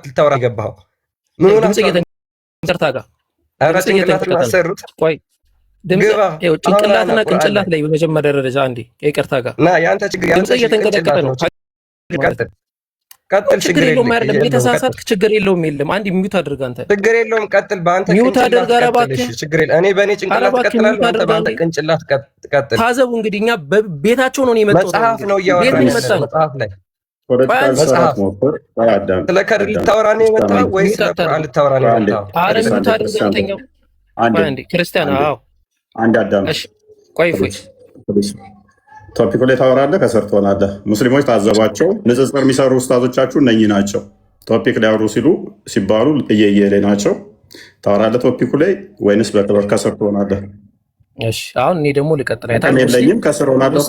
ልታወራ ገባው ምን ሆነ ድምጽ ጋር ጭንቅላትን አሰሩት ቆይ ጭንቅላትና ቅንጭላት ላይ በመጀመሪያ ደረጃ አንዴ ይቅርታ ጋር ና ያንተ ችግር ድምጽ እየተንቀጠቀጠ ነው ቀጥል ችግር የለውም አይደለም የተሳሳትክ ችግር የለውም የለም አንዴ ሚውት አድርግ አንተ ችግር የለውም ቀጥል በአንተ ሚውት አድርግ አረባክ ችግር የለም እኔ በእኔ ጭንቅላት ቀጥላለሁ አንተ በአንተ ቅንጭላት ቀጥል ታዘቡ እንግዲህ እኛ በቤታቸው ነው የመጣው መጽሐፍ ነው እያወራን መጽሐፍ ላይ ስለ ከድር ልታወራ ነው የመጣው ወይስ ስለ ቁርአን ልታወራ ነው የመጣው? አረ ሚውት አድርግ አንተኛው አንዴ ክርስቲያን አዎ አንድ አዳም እሺ ቆይ ፎይ ቶፒኩ ላይ ታወራለህ ከስር ትሆናለህ። ሙስሊሞች ታዘቧቸው። ንጽጽር የሚሰሩ ኡስታዞቻችሁ እነኚህ ናቸው። ቶፒክ ላይ አውሩ ሲባሉ እየየ ላይ ናቸው። ታወራለህ ቶፒኩ ላይ ወይንስ በክብር ከስር ትሆናለህ? እሺ አሁን እኔ ደግሞ ልቀጥል። የለኝም ከስር ሆናለሁ።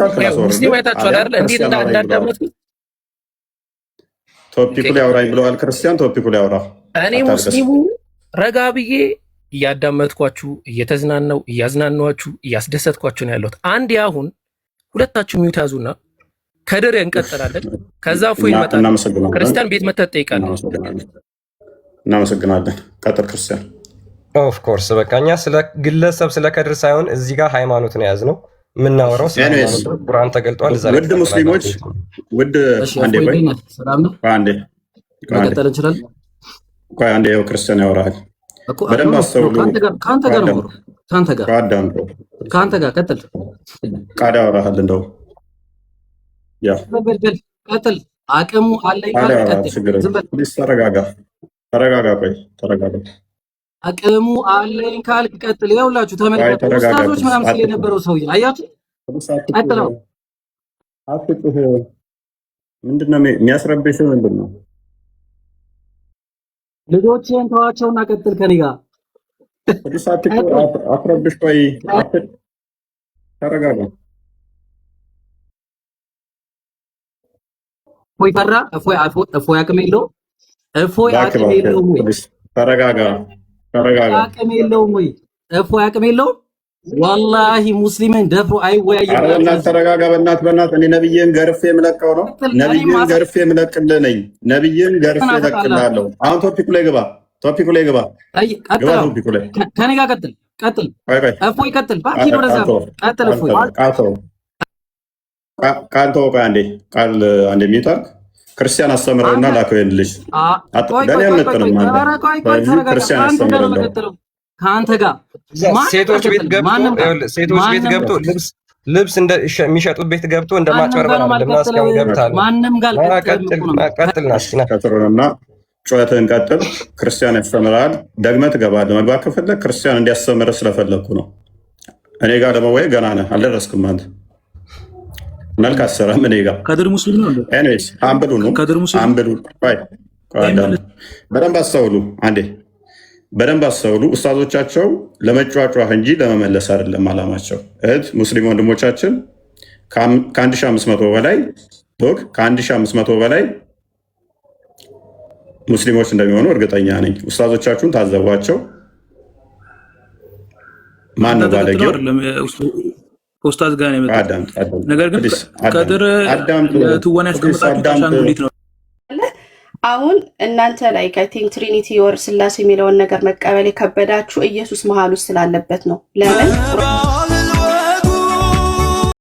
ሙስሊም አይታችኋል አይደል? እንዴት እንዳዳመጥኩ ቶፒኩ ላይ አውራኝ ብለዋል ክርስቲያን። ቶፒኩ ላይ አውራ። እኔ ሙስሊሙ ረጋ ብዬ እያዳመጥኳችሁ እየተዝናናው እያዝናናችሁ እያስደሰትኳችሁ ነው ያለሁት። አንድ አሁን ሁለታችሁ ሚውት ያዙና ከድር እንቀጥላለን። ከዛ ፎይ ይመጣል። ክርስቲያን ቤት መተህ ትጠይቃለህ። እናመሰግናለን። ቀጥል ክርስቲያን። ኦፍ ኮርስ በቃ እኛ ስለ ግለሰብ ስለ ከድር ሳይሆን እዚህ ጋር ሃይማኖት ነው የያዝነው። የምናወራው ስለ ሃይማኖት ቁርአን ተገልጧል። እዛ ላይ ውድ ሙስሊሞች ውድ አንዴ አንዴ መቀጠል እንችላለን። ቆይ አንዴ ያው ክርስቲያን ያወራል። በደንብ አስተውሉ። ከአንተ ጋር ቀጥል። ቃዳ ያወራል እንደው ያ ቀጥል። አቅሙ አለኝ ተረጋጋ። ቆይ ተረጋጋ። አቅሙ አለኝ ካልክ ቀጥል። ይኸውላችሁ ተመልከቱ። ኡስታዞች ምናምን ሲል የነበረው ሰውዬ አያችሁ። ቀጥለው አፍጥሁ ምንድነው የሚያስረብሽ? ምንድነው? ልጆችን ተዋቸውና ቀጥል ከኔ ጋር አፍረብሽ። ቆይ ተረጋጋ። እፎይ ፈራ። እፎይ አቅም የለውም። እፎይ አቅም የለውም ወይ? ተረጋጋ። አቅም የለውም ወይ? እፎይ አቅም የለውም። ወላሂ ሙስሊምን ደፍሮ አይወያይም። ኧረ በእናትህ ተረጋጋ። በእናትህ እኔ ነብይን ገርፌ የምለቀው ነው። ነብይን ገርፌ የምለቅልህ ነኝ። ነብይን ገርፌ እለቅልሃለሁ። አሁን ቶፒኩ ላይ ግባ። ቶፒኩ ላይ ግባ። ከኔ ጋር ቀጥል። እፎይ ቀጥል። ባኪ ወደዛ ቀጥል። እፎይ ቃል ተወቀ። ቃል አንዴ ሚውታል ክርስቲያን አስተምረውና ላከልልሽ። ለኔ አልመጥንም ማለት ክርስቲያን አስተምረው ከአንተ ጋር ሴቶች ቤት ገብቶ ልብስ የሚሸጡት ቤት ገብቶ እንደማጭበርበር አይደለም። ማስከም ገብታል። ማንም ጋር ቀጥልና ጩኸትህን ቀጥል። ክርስቲያን ያስተምራል። ደግመህ ትገባለህ። መግባት ከፈለግ ክርስቲያን እንዲያስተምርህ ስለፈለግኩ ነው። እኔ ጋር ለመወያይ ገና ነህ፣ አልደረስክም። አንተ መልክ አሰራም እኔ ጋር ከድር ሙስሊም ነው። ኤኒዌይስ አንብሉ ነው አንብሉ። በደንብ አስተውሉ። አንዴ በደንብ አስተውሉ። ኡስታዞቻቸው ለመጫጫህ እንጂ ለመመለስ አይደለም አላማቸው። እህት ሙስሊም ወንድሞቻችን ከ1500 በላይ ከ1500 በላይ ሙስሊሞች እንደሚሆኑ እርግጠኛ ነኝ። ኡስታዞቻችሁን ታዘቧቸው። ማን ነው ባለጌው? ኡስታዝ ጋር ነው የመጣው። ነገር ግን ከድር ትወና ያስቀምጣችሁ አሻንጉሊት ነው። አሁን እናንተ ላይ አይ ቲንክ ትሪኒቲ ኦር ስላሴ የሚለውን ነገር መቀበል የከበዳችሁ ኢየሱስ መሀል ውስጥ ስላለበት ነው። ለምን